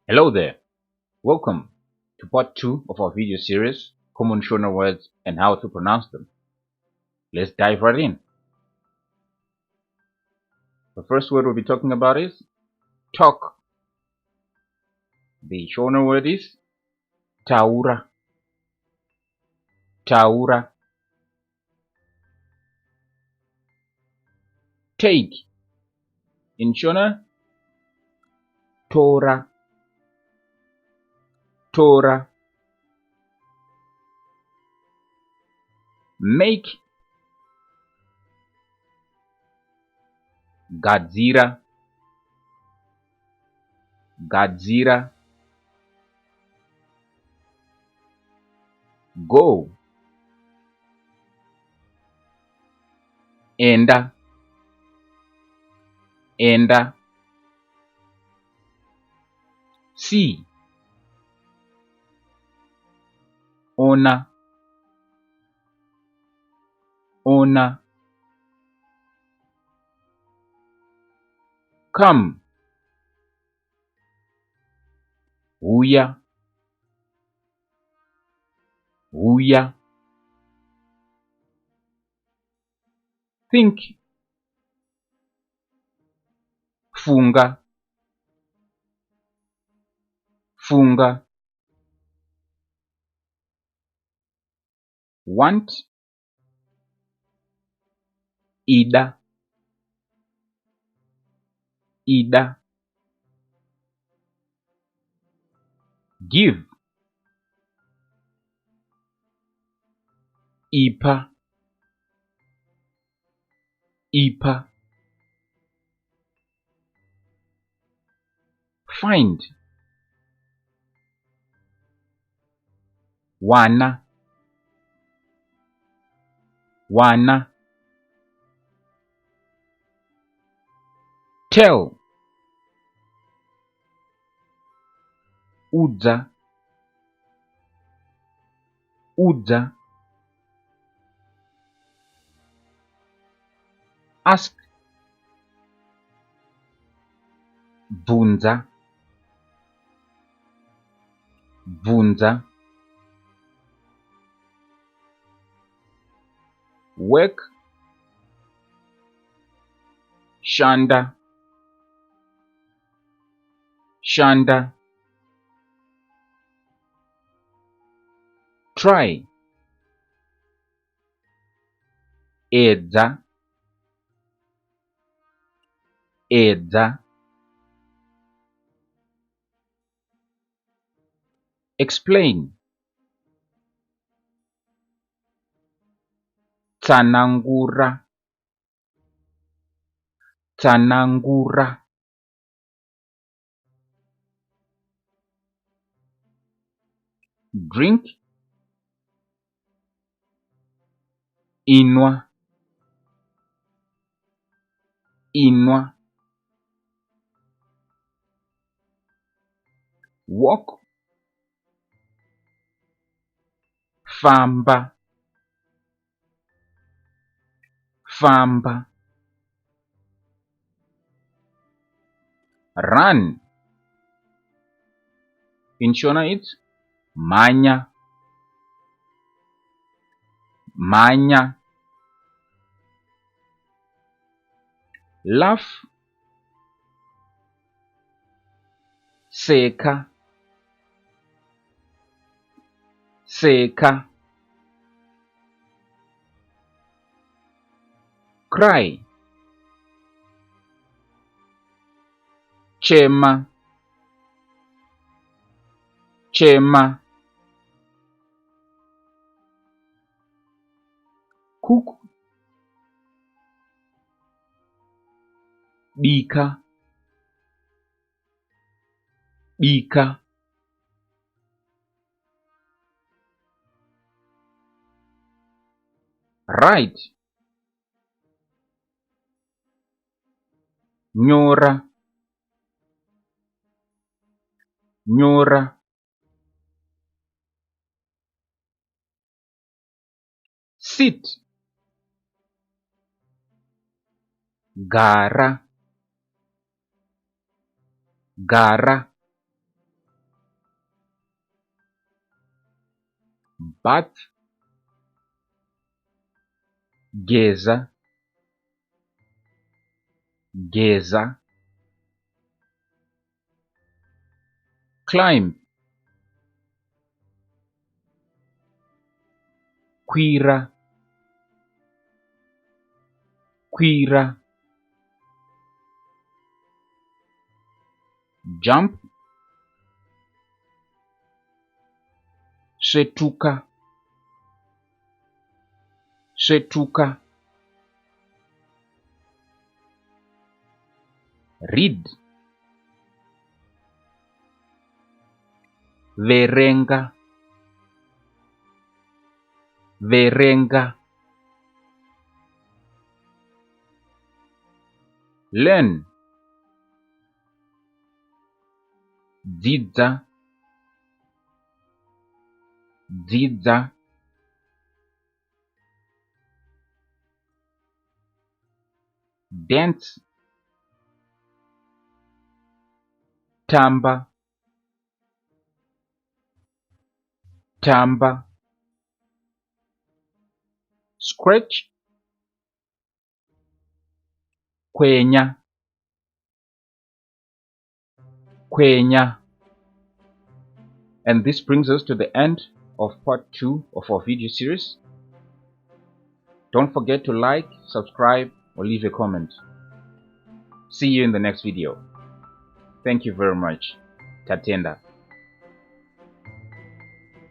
Hello there, welcome to part 2 of our video series, Common Shona Words and How to Pronounce Them. Let's dive right in. The first word we'll be talking about is talk. The Shona word is taura. Taura. Take. In Shona, tora. Tora. Make. Gadzira. Gadzira. Go. Enda. Enda. See. Ona. Ona. Come. Uya. Uya. Think. Funga. Funga. Want. Ida. Ida. Give. Ipa. Ipa. Find. Wana. Wana. Tell. Udza. Udza. Ask. Bvunza. Bvunza. Work. Shanda. Shanda. Try. Edza. Edza. Explain. Tsanangura. Tsanangura. Drink. Inwa. Inwa. Walk. Famba. Famba. Run. In Shona it's manya. Manya. Laugh. Seka. Seka. Cry. Chema. Chema. Cook. Bika. Bika. Right. Nyora. Nyora. Sit. Gara. Gara. bath, geza, geza, climb, kwira, kwira, jump, svetuka, svetuka, read, verenga, verenga, learn, dzidza, dzidza, dance, tamba, tamba, scratch, kwenya, kwenya. And this brings us to the end of part 2 of our video series. Don't forget to like, subscribe, or leave a comment. See you in the next video. Thank you very much. Tatenda.